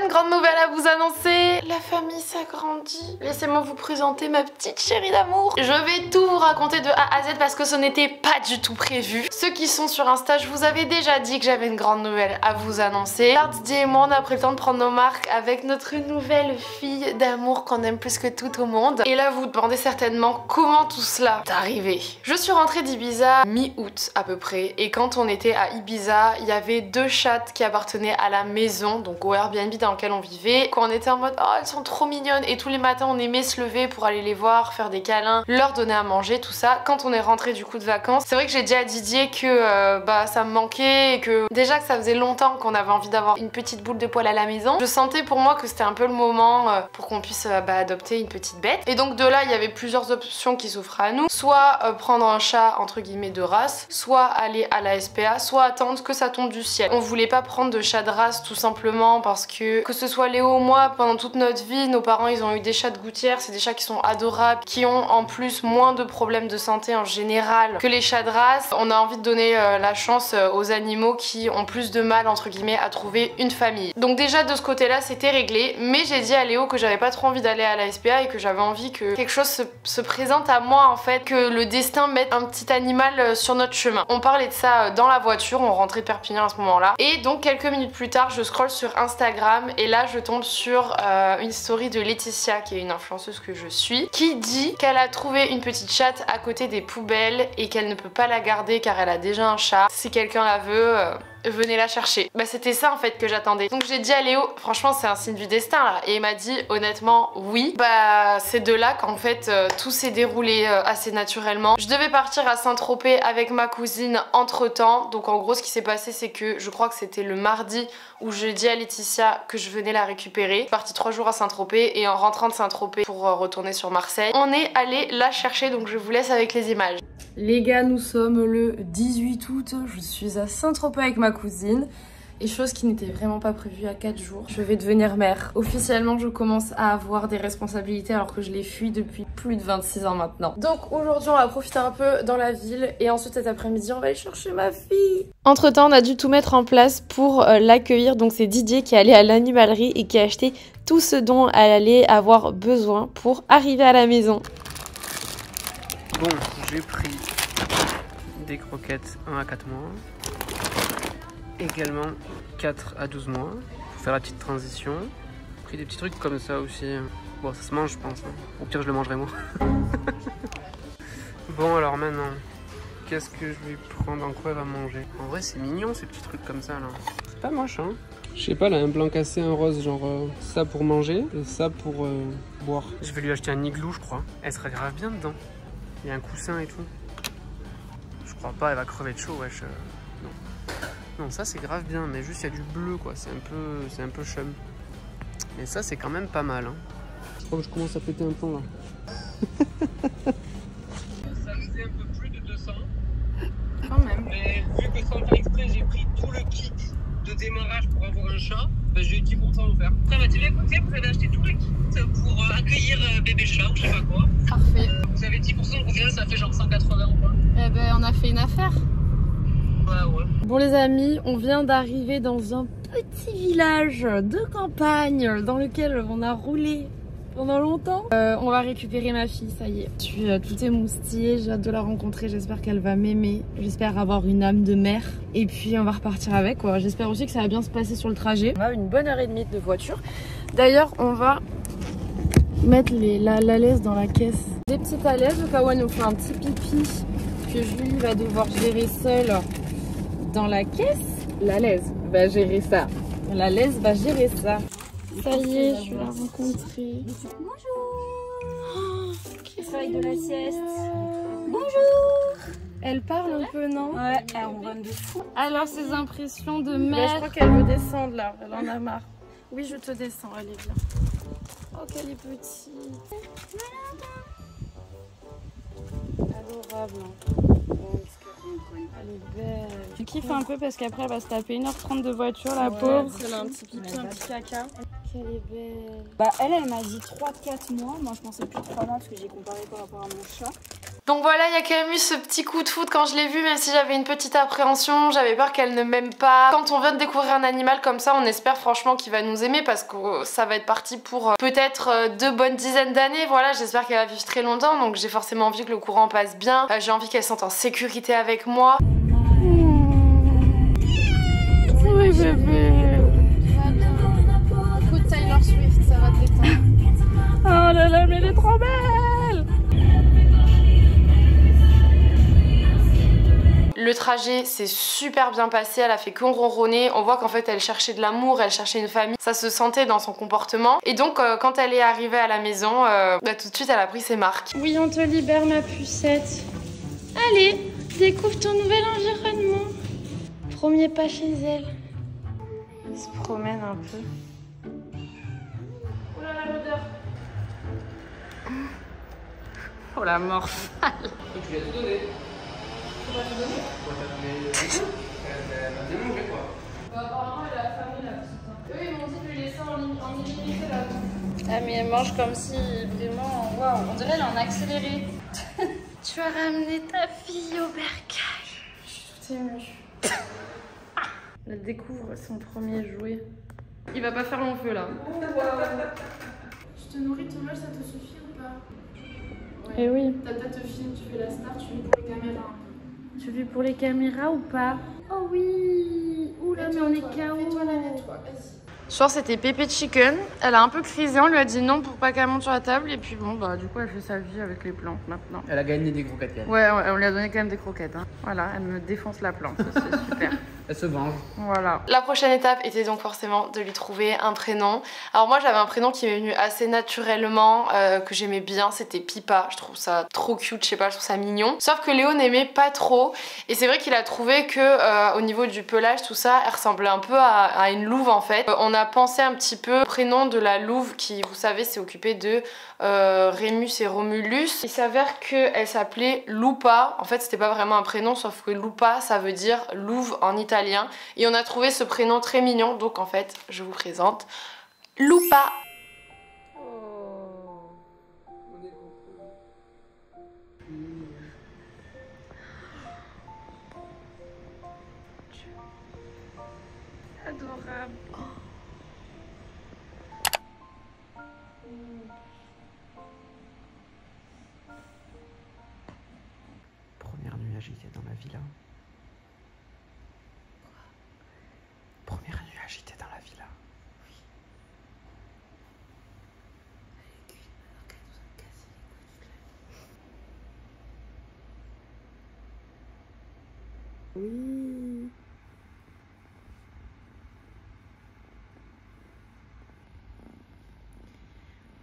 grande nouvelle à vous annoncer. La famille s'agrandit. Laissez-moi vous présenter ma petite chérie d'amour. Je vais tout vous raconter de A à Z parce que ce n'était pas du tout prévu. Ceux qui sont sur Insta, je vous avais déjà dit que j'avais une grande nouvelle à vous annoncer. Didier et moi, on a pris le temps de prendre nos marques avec notre nouvelle fille d'amour qu'on aime plus que tout au monde. Et là, vous vous demandez certainement comment tout cela est arrivé. Je suis rentrée d'Ibiza mi-août à peu près. Et quand on était à Ibiza, il y avait 2 chattes qui appartenaient à la maison, donc au Airbnb dans lequel on vivait. Quand on était en mode oh elles sont trop mignonnes et tous les matins on aimait se lever pour aller les voir, faire des câlins, leur donner à manger, tout ça. Quand on est rentré du coup de vacances, c'est vrai que j'ai dit à Didier que ça me manquait et que déjà que ça faisait longtemps qu'on avait envie d'avoir une petite boule de poil à la maison. Je sentais pour moi que c'était un peu le moment pour qu'on puisse adopter une petite bête. Et donc de là il y avait plusieurs options qui s'offraient à nous. Soit prendre un chat entre guillemets de race, soit aller à la SPA, soit attendre que ça tombe du ciel. On voulait pas prendre de chat de race tout simplement parce que ce soit Léo ou moi, pendant toute notre vie, nos parents ils ont eu des chats de gouttière, c'est des chats qui sont adorables, qui ont en plus moins de problèmes de santé en général que les chats de race. On a envie de donner la chance aux animaux qui ont plus de mal entre guillemets à trouver une famille. Donc déjà de ce côté là c'était réglé, mais j'ai dit à Léo que j'avais pas trop envie d'aller à la SPA et que j'avais envie que quelque chose se présente à moi en fait, que le destin mette un petit animal sur notre chemin. On parlait de ça dans la voiture, on rentrait de Perpignan à ce moment là, et donc quelques minutes plus tard je scrolle sur Instagram et là je tombe sur une story de Laetitia qui est une influenceuse que je suis, qui dit qu'elle a trouvé une petite chatte à côté des poubelles et qu'elle ne peut pas la garder car elle a déjà un chat. Si quelqu'un la veut, venez la chercher. Bah c'était ça en fait que j'attendais. Donc j'ai dit à Léo, franchement c'est un signe du destin là. Et il m'a dit honnêtement oui. Bah c'est de là qu'en fait tout s'est déroulé assez naturellement. Je devais partir à Saint-Tropez avec ma cousine entre temps. Donc en gros ce qui s'est passé c'est que je crois que c'était le mardi où j'ai dit à Laetitia que je venais la récupérer. Je suis partie 3 jours à Saint-Tropez et en rentrant de Saint-Tropez pour retourner sur Marseille, on est allé la chercher, donc je vous laisse avec les images. Les gars, nous sommes le 18 août, je suis à Saint-Tropez avec ma cousine. Et chose qui n'était vraiment pas prévue à 4 jours, je vais devenir mère. Officiellement, je commence à avoir des responsabilités alors que je les fuis depuis plus de 26 ans maintenant. Donc aujourd'hui, on va profiter un peu dans la ville et ensuite cet après-midi, on va aller chercher ma fille. Entre temps, on a dû tout mettre en place pour l'accueillir. Donc c'est Didier qui est allé à l'animalerie et qui a acheté tout ce dont elle allait avoir besoin pour arriver à la maison. Bon, j'ai pris des croquettes 1 à 4 mois. Également 4 à 12 mois pour faire la petite transition. J'ai pris des petits trucs comme ça aussi. Bon, ça se mange, je pense. Hein. Au pire, je le mangerai moi. Bon, alors maintenant, qu'est-ce que je vais prendre? En quoi elle va manger? En vrai, c'est mignon ces petits trucs comme ça là. C'est pas moche, hein? Je sais pas, là, un blanc cassé, un rose, genre ça pour manger et ça pour boire. Je vais lui acheter un igloo, je crois. Elle sera grave bien dedans. Il y a un coussin et tout. Je crois pas, elle va crever de chaud, wesh. Non. Non, ça c'est grave bien, mais juste il y a du bleu quoi, c'est un peu chum. Mais ça c'est quand même pas mal. Hein. Je crois que je commence à péter un plomb là. Ça faisait un peu plus de 200. Quand même. Mais vu que sans faire exprès j'ai pris tout le kit de démarrage pour avoir un chat, ben, j'ai 10% offert. Ça m'a dit écoutez, vous avez acheté tout le kit pour accueillir bébé chat ou je sais pas quoi. Parfait. Vous avez 10% au final ça fait genre 180 ou quoi. Eh ben on a fait une affaire. Ouais. Bon les amis, on vient d'arriver dans un petit village de campagne dans lequel on a roulé pendant longtemps. On va récupérer ma fille, ça y est. Je suis tout émoustillée, j'ai hâte de la rencontrer, j'espère qu'elle va m'aimer. J'espère avoir une âme de mère. Et puis on va repartir avec quoi. J'espère aussi que ça va bien se passer sur le trajet. On a une bonne heure et demie de voiture. D'ailleurs on va mettre la laisse dans la caisse. Des petites alaises au cas où elle nous fait un petit pipi que Julie va devoir gérer seule. Dans la caisse, la laisse va gérer ça. La laisse va gérer ça. Ça y est, je vais la rencontrer. Bonjour. Réveil de la sieste. Bonjour. Elle parle un peu, non? Ouais, elle ronronne de fou. Alors, ses impressions de mère. Je crois qu'elle veut descendre là, elle en a marre. Oui, je te descends, elle est bien. Oh, qu'elle est petite. Adorable. Elle est belle. Je kiffe un peu parce qu'après elle va se taper 1h30 de voiture, la pauvre. Elle a un petit pipi, un petit caca. Qu'elle est belle. Bah elle m'a dit 3-4 mois. Moi je pensais plus 3 mois parce que j'ai comparé par rapport à mon chat. Donc voilà, il y a quand même eu ce petit coup de foudre quand je l'ai vue, même si j'avais une petite appréhension, j'avais peur qu'elle ne m'aime pas. Quand on vient de découvrir un animal comme ça, on espère franchement qu'il va nous aimer parce que ça va être parti pour peut-être 2 bonnes dizaines d'années. Voilà, j'espère qu'elle va vivre très longtemps, donc j'ai forcément envie que le courant passe bien. J'ai envie qu'elle se sente en sécurité avec moi. Oui bébé. Écoute Taylor Swift, ça va te détendre. Oh là là, mais elle est trop belle! Le trajet s'est super bien passé, elle a fait que ronronner. On voit qu'en fait elle cherchait de l'amour, elle cherchait une famille. Ça se sentait dans son comportement. Et donc quand elle est arrivée à la maison, tout de suite elle a pris ses marques. Oui, on te libère ma pucette. Allez, découvre ton nouvel environnement. Premier pas chez elle. Elle se promène un peu. Oh là là, l'odeur! Oh la morphale. Tu lui as tout donné. Faut pas te donner? Elle m'a démangé quoi. Bah, apparemment elle a la famille la petite. Eux ils m'ont dit de lui laisser en illimité là. Ah mais elle mange comme si vraiment, waouh, on dirait elle est en accéléré. Tu as ramené ta fille au bercail. Je suis toute émue. Elle découvre son premier jouet. Il va pas faire long feu là. Tu te nourris de ton âge, ça te suffit ou pas? Eh oui. Tata te filme, tu fais la star, tu vis pour les caméras. Tu vis pour les caméras ou pas? Oh oui. Oula mais on est KO. Fais-toi la nettoie, vas-y. Je pense que c'était Pépé Chicken. Elle a un peu crisé, on lui a dit non pour pas qu'elle monte sur la table. Et puis bon, bah du coup elle fait sa vie avec les plantes maintenant. Elle a gagné des croquettes. Ouais, on lui a donné quand même des croquettes. Hein. Voilà, elle me défonce la plante, c'est super. Elle se venge. Voilà. La prochaine étape était donc forcément de lui trouver un prénom. Alors moi j'avais un prénom qui m'est venu assez naturellement, que j'aimais bien, c'était Pipa. Je trouve ça trop cute, je sais pas, je trouve ça mignon. Sauf que Léo n'aimait pas trop. Et c'est vrai qu'il a trouvé que au niveau du pelage, tout ça, elle ressemblait un peu à une louve en fait. On a pensé un petit peu au prénom de la louve qui, vous savez, s'est occupée de Rémus et Romulus. Il s'avère qu'elle s'appelait Lupa. En fait c'était pas vraiment un prénom, sauf que Lupa ça veut dire louve en italien. Et on a trouvé ce prénom très mignon, donc en fait je vous présente Lupa. Adorable. Première nuit agitée dans la villa. Première nuit agitée dans la villa. Oui.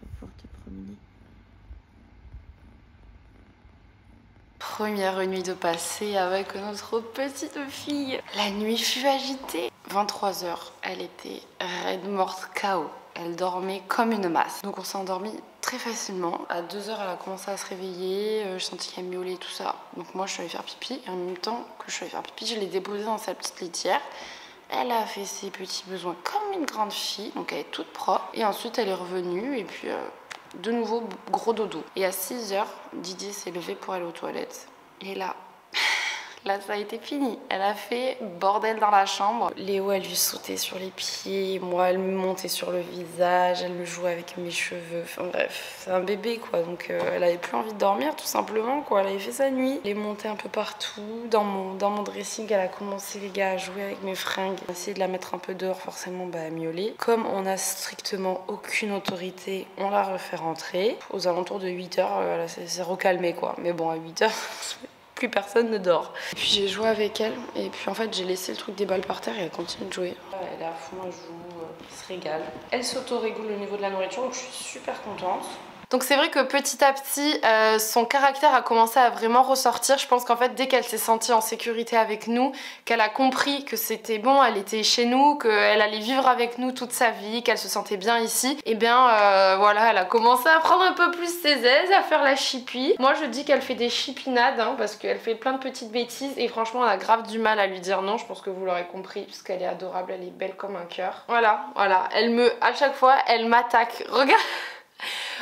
Va pouvoir te promener. Première nuit de passé avec notre petite fille. La nuit fut agitée. 23 h, elle était raide morte KO. Elle dormait comme une masse. Donc on s'est endormi très facilement. À 2 h, elle a commencé à se réveiller. Je sentis qu'elle miaulait et tout ça. Donc moi je suis allée faire pipi. Et en même temps que je suis allée faire pipi, je l'ai déposée dans sa petite litière. Elle a fait ses petits besoins comme une grande fille. Donc elle est toute propre. Et ensuite elle est revenue et puis... de nouveau gros dodo. Et à 6 h, Didier s'est levé pour aller aux toilettes. Et là ça a été fini. Elle a fait bordel dans la chambre. Léo, elle lui sautait sur les pieds. Moi, elle me montait sur le visage. Elle me jouait avec mes cheveux. Enfin bref, c'est un bébé quoi. Donc elle avait plus envie de dormir tout simplement quoi. Elle avait fait sa nuit. Elle est montée un peu partout. Dans mon dressing, elle a commencé les gars à jouer avec mes fringues. On a essayé de la mettre un peu dehors forcément, à miauler. Comme on a strictement aucune autorité, on la refait rentrer. Aux alentours de 8 h, elle s'est recalmée quoi. Mais bon, à 8 h... plus personne ne dort. Et puis j'ai joué avec elle et puis en fait j'ai laissé le truc des balles par terre et elle continue de jouer. Elle est à fond, elle joue, elle se régale. Elle s'auto-régule au niveau de la nourriture donc je suis super contente. Donc c'est vrai que petit à petit, son caractère a commencé à vraiment ressortir. Je pense qu'en fait, dès qu'elle s'est sentie en sécurité avec nous, qu'elle a compris que c'était bon, elle était chez nous, qu'elle allait vivre avec nous toute sa vie, qu'elle se sentait bien ici, et bien voilà, elle a commencé à prendre un peu plus ses aises, à faire la chipie. Moi je dis qu'elle fait des chipinades, hein, parce qu'elle fait plein de petites bêtises, et franchement elle a grave du mal à lui dire non, je pense que vous l'aurez compris, puisqu'elle est adorable, elle est belle comme un cœur. Voilà, à chaque fois, elle m'attaque.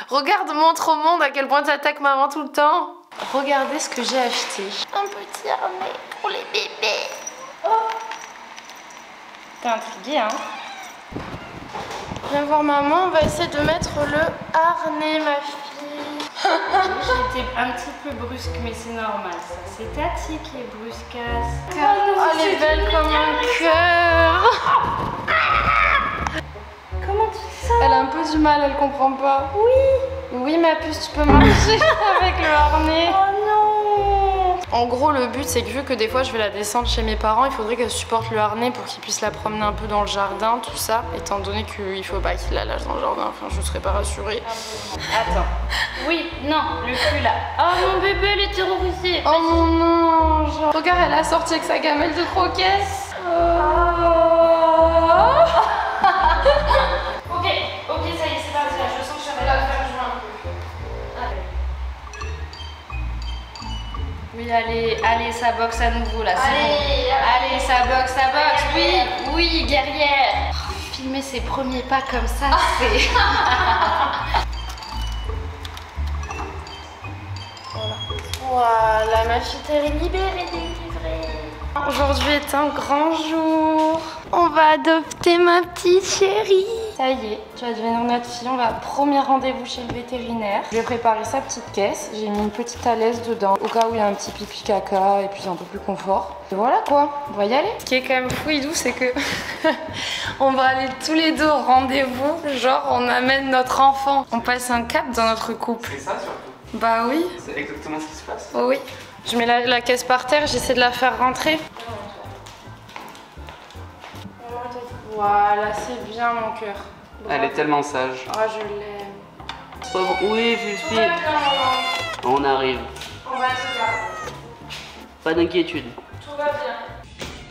Regarde, montre au monde à quel point tu attaques maman tout le temps. Regardez ce que j'ai acheté. Un petit harnais pour les bébés. Oh. T'es intriguée, hein? Viens voir maman, on va essayer de mettre le harnais, ma fille. J'ai été un petit peu brusque, mais c'est normal ça. C'est Tati qui est bruscasse. Oh, elle est belle comme un cœur. Comment tu te sens? Elle a un peu du mal, elle comprend pas. Oui. Oui, ma puce, tu peux marcher avec le harnais. Oh non! En gros, le but, c'est que vu que des fois je vais la descendre chez mes parents, il faudrait qu'elle supporte le harnais pour qu'ils puissent la promener un peu dans le jardin, tout ça. Étant donné qu'il faut pas qu'il la lâche dans le jardin, enfin, je serais pas rassurée. Attends. Oui, non, le cul là. Oh mon bébé, elle est terrorisée. Oh mon ange. Regarde, elle a sorti avec sa gamelle de croquettes. Ok, ça y est, c'est parti là. Je sens que je vais la faire jouer un peu. Oui, allez, ça boxe à nouveau là. Allez, ça boxe, oui, oui, guerrière. Oh, filmer ses premiers pas comme ça, c'est. Voilà, ma fille, elle est libérée, délivrée. Aujourd'hui est un grand jour. On va adopter ma petite chérie. Ça y est, tu vas devenir notre fille. On va premier rendez-vous chez le vétérinaire. Je vais préparer sa petite caisse. J'ai mis une petite alaise dedans au cas où il y a un petit pipi caca et puis un peu plus confort. Et voilà quoi, on va y aller. Ce qui est quand même fouidou, c'est que on va aller tous les deux au rendez-vous. Genre, on amène notre enfant. On passe un cap dans notre couple. C'est ça surtout. Bah oui. C'est exactement ce qui se passe. Oh oui. Je mets la caisse par terre, j'essaie de la faire rentrer. Voilà, c'est bien mon cœur. Elle est tellement sage. Oh, je l'aime. Pauvre. Oui, Fifi. On arrive. On va se garder. Pas d'inquiétude. Tout va bien.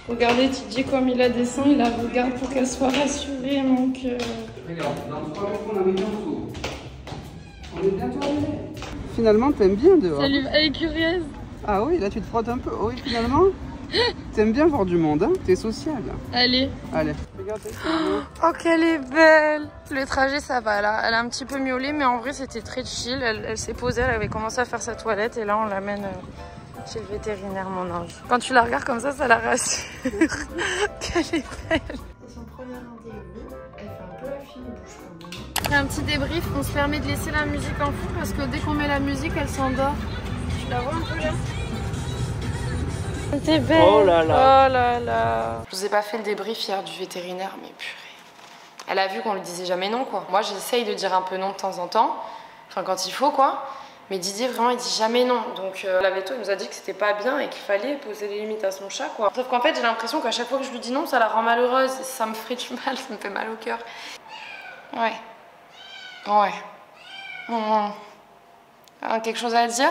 Regardez, tu dis comme il la descend, il la regarde pour qu'elle soit rassurée, mon cœur. Regarde, dans 3 minutes, on arrive en dessous. On est bientôt arrivé. Finalement, t'aimes bien dehors. Salut, elle est curieuse. Ah oui, là tu te frottes un peu. Oh oui, finalement. T'aimes bien voir du monde, hein? T'es sociable. Allez. Allez. Regardez. Oh, qu'elle est belle. Le trajet, ça va là. Elle a un petit peu miaulé, mais en vrai, c'était très chill. Elle s'est posée, elle avait commencé à faire sa toilette et là, on l'amène chez le vétérinaire, mon ange. Quand tu la regardes comme ça la rassure. Qu'elle est belle. C'est son premier rendez-vous. Elle fait un peu la fine bouche. Après un petit débrief, on se permet de laisser la musique en fond parce que dès qu'on met la musique, elle s'endort. Tu la vois un peu là? T'es belle. Oh là là. Oh là là. Je vous ai pas fait le débrief hier du vétérinaire, mais purée. Elle a vu qu'on lui disait jamais non, quoi. Moi, j'essaye de dire un peu non de temps en temps. Enfin, quand il faut, quoi. Mais Didier, vraiment, il dit jamais non. Donc, la veto, il nous a dit que c'était pas bien et qu'il fallait poser des limites à son chat, quoi. Sauf qu'en fait, j'ai l'impression qu'à chaque fois que je lui dis non, ça la rend malheureuse. Et ça me ferait du mal, ça me fait mal au cœur. Ouais. Ouais. Quelque chose à dire?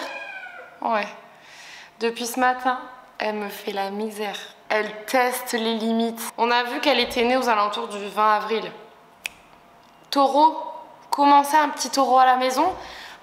Ouais. Depuis ce matin, elle me fait la misère. Elle teste les limites. On a vu qu'elle était née aux alentours du 20 avril. Taureau, comment ça, un petit taureau à la maison?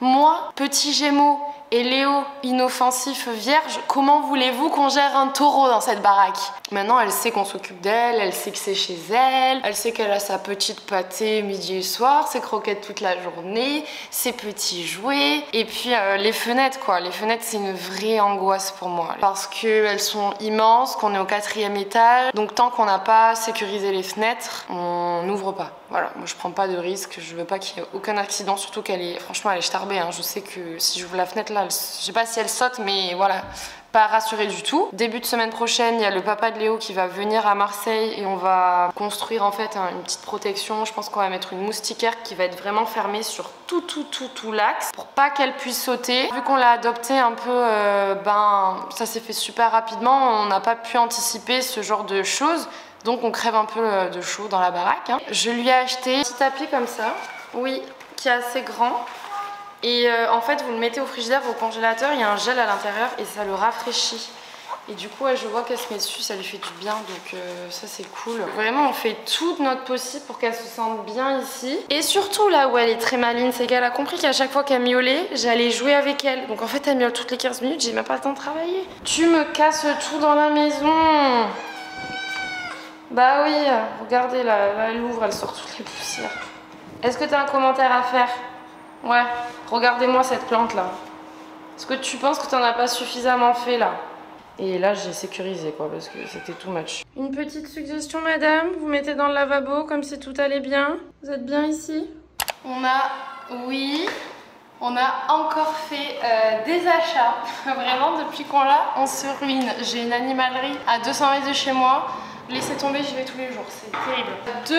Moi, petit Gémeaux, et Léo, inoffensif vierge, comment voulez-vous qu'on gère un taureau dans cette baraque? Maintenant, elle sait qu'on s'occupe d'elle, elle sait que c'est chez elle sait qu'elle a sa petite pâtée midi et soir, ses croquettes toute la journée, ses petits jouets, et puis les fenêtres, quoi. Les fenêtres, c'est une vraie angoisse pour moi, parce qu'elles sont immenses, qu'on est au 4e étage, donc tant qu'on n'a pas sécurisé les fenêtres, on n'ouvre pas. Voilà, moi je prends pas de risque, je veux pas qu'il y ait aucun accident, surtout qu'elle est, franchement, elle est starbée, hein. Je sais que si j'ouvre la fenêtre là, je sais pas si elle saute, mais voilà, pas rassurée du tout. Début de semaine prochaine, il y a le papa de Léo qui va venir à Marseille et on va construire en fait une petite protection. Je pense qu'on va mettre une moustiquaire qui va être vraiment fermée sur tout l'axe pour pas qu'elle puisse sauter. Vu qu'on l'a adoptée un peu, ça s'est fait super rapidement, on n'a pas pu anticiper ce genre de choses. Donc on crève un peu de chaud dans la baraque, hein. Je lui ai acheté un petit tapis comme ça, oui, qui est assez grand. Et en fait, vous le mettez au frigidaire, au congélateur, il y a un gel à l'intérieur et ça le rafraîchit. Et du coup, je vois qu'elle se met dessus, ça lui fait du bien, donc ça c'est cool. Vraiment, on fait tout notre possible pour qu'elle se sente bien ici. Et surtout, là où elle est très maligne, c'est qu'elle a compris qu'à chaque fois qu'elle miaulait, j'allais jouer avec elle. Donc en fait, elle miaule toutes les 15 minutes, j'ai même pas le temps de travailler. Tu me casses tout dans la maison. Bah oui, regardez là, elle ouvre, elle sort toutes les poussières. Est-ce que tu as un commentaire à faire? Ouais, regardez-moi cette plante là. Est-ce que tu penses que t'en as pas suffisamment fait là? Et là j'ai sécurisé quoi parce que c'était too much. Une petite suggestion madame, vous mettez dans le lavabo comme si tout allait bien. Vous êtes bien ici? On a encore fait des achats. Vraiment depuis qu'on l'a, on se ruine. J'ai une animalerie à 200 mètres de chez moi. Laissez tomber, j'y vais tous les jours, c'est terrible. 2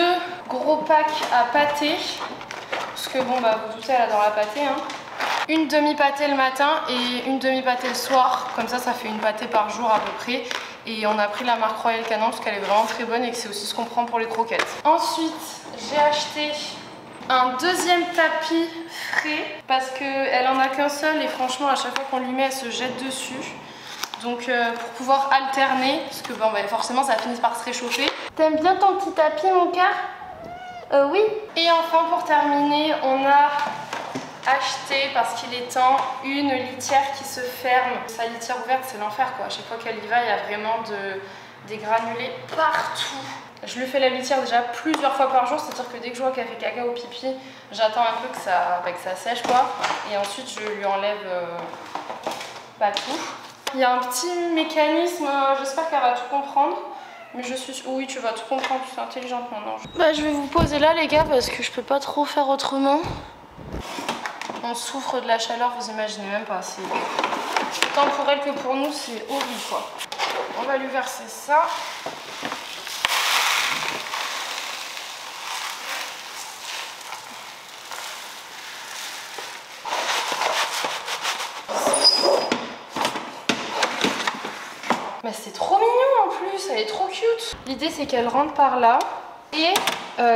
gros packs à pâté. Parce que bon bah vous doutez, elle adore la pâté hein. Une demi-pâtée le matin et une demi-pâtée le soir. Comme ça, ça fait une pâtée par jour à peu près. Et on a pris la marque Royal Canin parce qu'elle est vraiment très bonne et que c'est aussi ce qu'on prend pour les croquettes. Ensuite, j'ai acheté un deuxième tapis frais parce qu'elle en a qu'un seul et franchement, à chaque fois qu'on lui met, elle se jette dessus. Donc pour pouvoir alterner, parce que bon, bah, forcément, ça finit par se réchauffer. T'aimes bien ton petit tapis, mon cœur? Oui. Et enfin, pour terminer, on a acheté, parce qu'il est temps, une litière qui se ferme. Sa litière ouverte c'est l'enfer quoi, à chaque fois qu'elle y va il y a vraiment des granulés partout. Je lui fais la litière déjà plusieurs fois par jour, c'est-à-dire que dès que je vois qu'elle fait caca ou pipi, j'attends un peu que ça sèche quoi, et ensuite je lui enlève pas tout. Il y a un petit mécanisme, j'espère qu'elle va tout comprendre. Mais je suis... Oui, tu vas tout comprendre, tu es intelligente maintenant. Bah je vais vous poser là les gars parce que je peux pas trop faire autrement. On souffre de la chaleur, vous imaginez même pas. C'est tant pour elle que pour nous, c'est horrible quoi. On va lui verser ça. Mais c'est trop mignon en plus, elle est trop cute. L'idée c'est qu'elle rentre par là et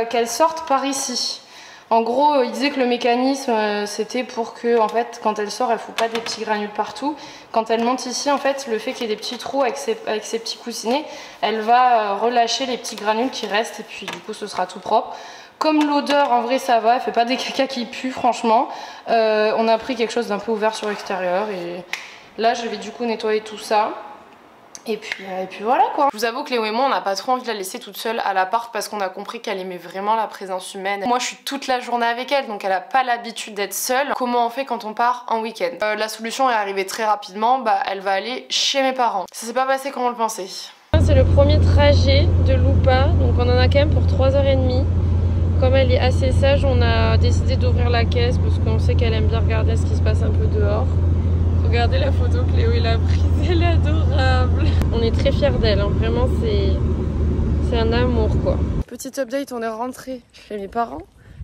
qu'elle sorte par ici. En gros, il disait que le mécanisme, c'était pour que, en fait, quand elle sort, elle ne fout pas des petits granules partout. Quand elle monte ici, en fait, le fait qu'il y ait des petits trous avec ses petits coussinets, elle va relâcher les petits granules qui restent et puis du coup, ce sera tout propre. Comme l'odeur, en vrai, ça va, elle fait pas des caca qui puent, franchement. On a pris quelque chose d'un peu ouvert sur l'extérieur et là, je vais du coup nettoyer tout ça. Et puis voilà quoi. Je vous avoue que Léo et moi on n'a pas trop envie de la laisser toute seule à l'appart parce qu'on a compris qu'elle aimait vraiment la présence humaine. Moi je suis toute la journée avec elle donc elle a pas l'habitude d'être seule. Comment on fait quand on part en week-end? La solution est arrivée très rapidement, bah elle va aller chez mes parents. Ça s'est pas passé comme on le pensait. C'est le premier trajet de Lupa, donc on en a quand même pour 3h30. Comme elle est assez sage, on a décidé d'ouvrir la caisse parce qu'on sait qu'elle aime bien regarder ce qui se passe un peu dehors. Regardez la photo que Léo il a prise, elle est adorable. On est très fiers d'elle, hein. Vraiment c'est un amour quoi. Petit update, on est rentré chez mes parents.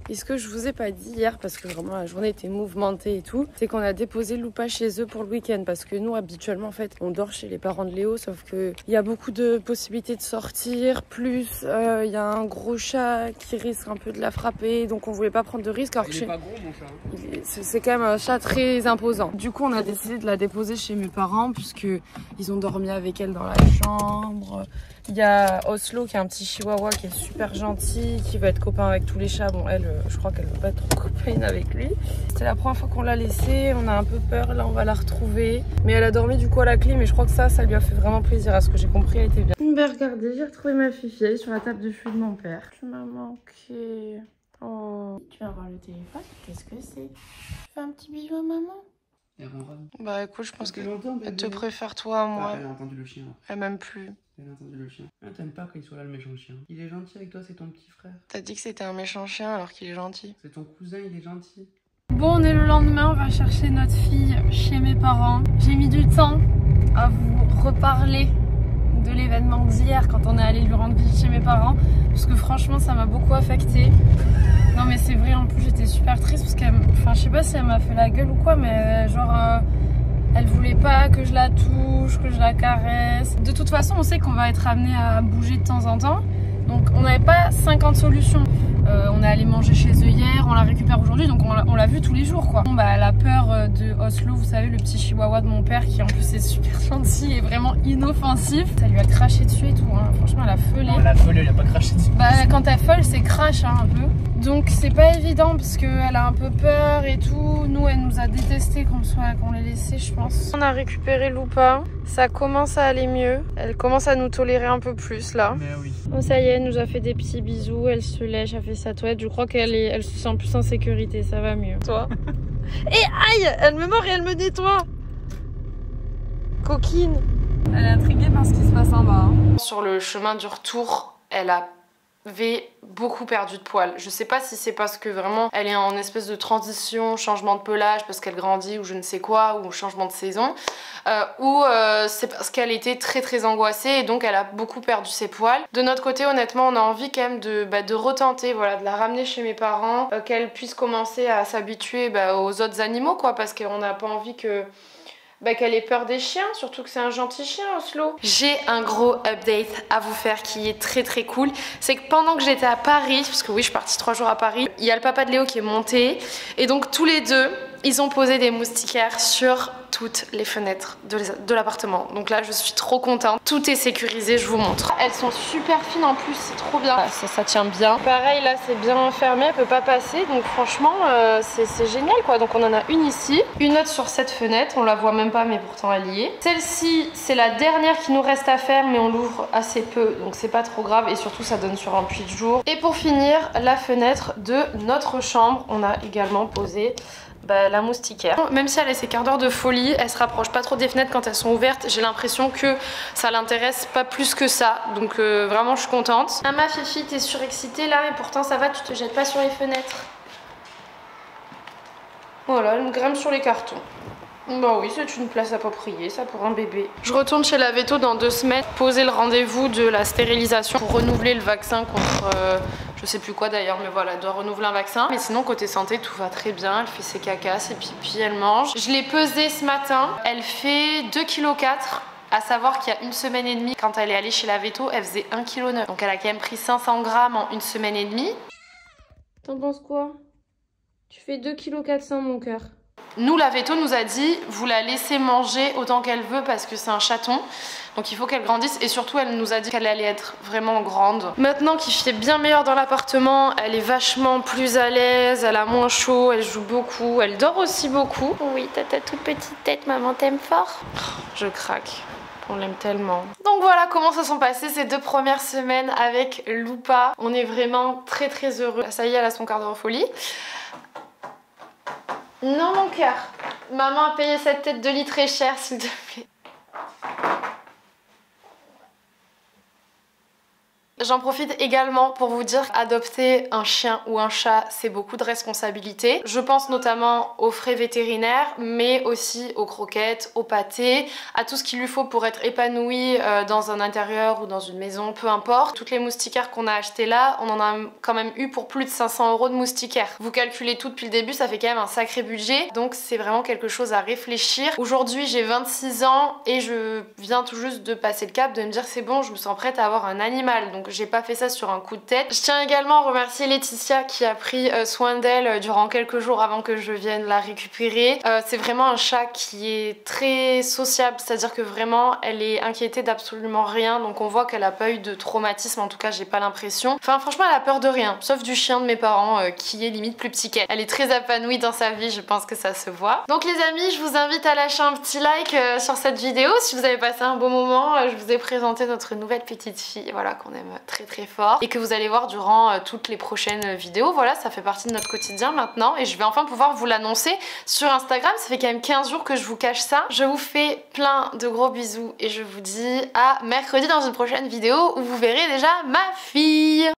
Et ce que je vous ai pas dit hier, parce que vraiment la journée était mouvementée et tout, c'est qu'on a déposé Lupa chez eux pour le week-end. Parce que nous habituellement en fait on dort chez les parents de Léo, sauf que il y a beaucoup de possibilités de sortir. Plus il y a un gros chat qui risque un peu de la frapper, donc on voulait pas prendre de risque. Alors il est pas gros mon chat. C'est quand même un chat très imposant. Du coup on a décidé de la déposer chez mes parents puisque ils ont dormi avec elle dans la chambre. Il y a Oslo qui est un petit chihuahua qui est super gentil, qui va être copain avec tous les chats. Bon elle, je crois qu'elle veut pas être trop copaine avec lui. C'était la première fois qu'on l'a laissée, on a un peu peur, là on va la retrouver. Mais elle a dormi du coup à la clim et je crois que ça lui a fait vraiment plaisir. À ce que j'ai compris, elle était bien. Ben regardez, j'ai retrouvé ma fifi sur la table de chevet de mon père. Tu m'as manqué. Oh. Tu viens voir le téléphone, qu'est-ce que c'est? Tu fais un petit bisou à maman? Bah écoute, je pense qu'elle te préfère toi à moi. Ah, elle a entendu le chien. Elle m'aime plus. Elle a entendu le chien. Ah, t'aimes pas quand il soit là le méchant chien. Il est gentil avec toi, c'est ton petit frère. T'as dit que c'était un méchant chien alors qu'il est gentil. C'est ton cousin, il est gentil. Bon, on est le lendemain, on va chercher notre fille chez mes parents. J'ai mis du temps à vous reparler de l'événement d'hier quand on est allé lui rendre visite chez mes parents. Parce que franchement, ça m'a beaucoup affectée. Non mais c'est vrai, en plus j'étais super triste parce qu'elle, enfin je sais pas si elle m'a fait la gueule ou quoi, mais genre elle voulait pas que je la touche, que je la caresse. De toute façon on sait qu'on va être amené à bouger de temps en temps, donc on n'avait pas 50 solutions. On est allé manger chez eux hier, on la récupère aujourd'hui, donc on l'a vu tous les jours quoi. Bon, bah, elle a peur de Oslo, vous savez, le petit chihuahua de mon père qui en plus est super gentil et vraiment inoffensif. Ça lui a craché dessus et tout, hein. Franchement elle a feulé. Non, elle a feulé, elle a pas craché dessus. Bah quand elle feule c'est crash hein, un peu. Donc c'est pas évident parce qu'elle a un peu peur et tout. Nous elle nous a détesté qu'on l'ait laissée je pense. On a récupéré Lupa, ça commence à aller mieux. Elle commence à nous tolérer un peu plus là. Mais oui. Bon, ça y est, elle nous a fait des petits bisous, elle se lèche, elle fait sa toilette. Je crois qu'elle se sent plus en sécurité, ça va mieux. Toi? Et aïe, elle me mord et elle me nettoie. Coquine. Elle est intriguée par ce qui se passe en bas. Hein. Sur le chemin du retour, elle avait beaucoup perdu de poils. Je sais pas si c'est parce que vraiment elle est en espèce de transition, changement de pelage parce qu'elle grandit ou je ne sais quoi, ou changement de saison, ou c'est parce qu'elle était très angoissée et donc elle a beaucoup perdu ses poils. De notre côté, honnêtement, on a envie quand même de retenter, voilà, de la ramener chez mes parents, qu'elle puisse commencer à s'habituer aux autres animaux, quoi, parce qu'on n'a pas envie que qu'elle ait peur des chiens, surtout que c'est un gentil chien, Oslo. J'ai un gros update à vous faire qui est très cool. C'est que pendant que j'étais à Paris, parce que oui, je suis partie 3 jours à Paris, il y a le papa de Léo qui est monté. Et donc tous les deux, ils ont posé des moustiquaires sur toutes les fenêtres de l'appartement. Donc là, je suis trop contente. Tout est sécurisé, je vous montre. Elles sont super fines en plus, c'est trop bien. Ça tient bien. Pareil, là, c'est bien fermé, elle peut pas passer. Donc franchement, c'est génial, quoi. Donc on en a une ici, une autre sur cette fenêtre. On la voit même pas, mais pourtant elle y est. Celle-ci, c'est la dernière qui nous reste à faire, mais on l'ouvre assez peu, donc c'est pas trop grave. Et surtout, ça donne sur un puits de jour. Et pour finir, la fenêtre de notre chambre, on a également posé la moustiquaire. Même si elle a ses quarts d'heure de folie, elle se rapproche pas trop des fenêtres quand elles sont ouvertes. J'ai l'impression que ça l'intéresse pas plus que ça. Donc vraiment je suis contente. Ah, ma Fifi, t'es surexcitée là, mais pourtant ça va, tu te jettes pas sur les fenêtres. Voilà, elle me grimpe sur les cartons. Bah oui, c'est une place appropriée, ça, pour un bébé. Je retourne chez la Veto dans 2 semaines, poser le rendez-vous de la stérilisation pour renouveler le vaccin contre... je sais plus quoi d'ailleurs, mais voilà, elle doit renouveler un vaccin. Mais sinon, côté santé, tout va très bien. Elle fait ses cacas, ses pipis, elle mange. Je l'ai pesée ce matin. Elle fait 2,4 kg. À savoir qu'il y a 1 semaine et demie, quand elle est allée chez la Veto, elle faisait 1,9 kg. Donc elle a quand même pris 500 grammes en 1 semaine et demie. T'en penses quoi? Tu fais 2,4 kg, mon cœur. Nous, la Veto nous a dit, vous la laissez manger autant qu'elle veut parce que c'est un chaton. Donc il faut qu'elle grandisse et surtout elle nous a dit qu'elle allait être vraiment grande. Maintenant qu'il fait bien meilleur dans l'appartement, elle est vachement plus à l'aise, elle a moins chaud, elle joue beaucoup, elle dort aussi beaucoup. Oui, t'as ta toute petite tête, maman t'aime fort. Je craque. On l'aime tellement. Donc voilà comment se sont passées ces 2 premières semaines avec Loupa. On est vraiment très heureux. Ça y est, elle a son quart d'heure en folie. Non mon cœur, maman a payé cette tête de lit très cher s'il te plaît. J'en profite également pour vous dire qu'adopter un chien ou un chat, c'est beaucoup de responsabilités. Je pense notamment aux frais vétérinaires, mais aussi aux croquettes, aux pâtés, à tout ce qu'il lui faut pour être épanoui dans un intérieur ou dans une maison, peu importe. Toutes les moustiquaires qu'on a achetées là, on en a quand même eu pour plus de 500 € de moustiquaires. Vous calculez tout depuis le début, ça fait quand même un sacré budget, donc c'est vraiment quelque chose à réfléchir. Aujourd'hui, j'ai 26 ans et je viens tout juste de passer le cap, de me dire c'est bon, je me sens prête à avoir un animal. Donc j'ai pas fait ça sur un coup de tête. Je tiens également à remercier Laetitia qui a pris soin d'elle durant quelques jours avant que je vienne la récupérer. C'est vraiment un chat qui est très sociable, c'est-à-dire que vraiment elle est inquiétée d'absolument rien, donc on voit qu'elle a pas eu de traumatisme, en tout cas j'ai pas l'impression. Enfin franchement elle a peur de rien, sauf du chien de mes parents qui est limite plus petit qu'elle. Elle est très épanouie dans sa vie, je pense que ça se voit. Donc les amis, je vous invite à lâcher un petit like sur cette vidéo si vous avez passé un bon moment. Je vous ai présenté notre nouvelle petite fille, voilà, qu'on aime très fort et que vous allez voir durant toutes les prochaines vidéos. Voilà, ça fait partie de notre quotidien maintenant et je vais enfin pouvoir vous l'annoncer sur Instagram. Ça fait quand même 15 jours que je vous cache ça. Je vous fais plein de gros bisous et je vous dis à mercredi dans une prochaine vidéo où vous verrez déjà ma fille.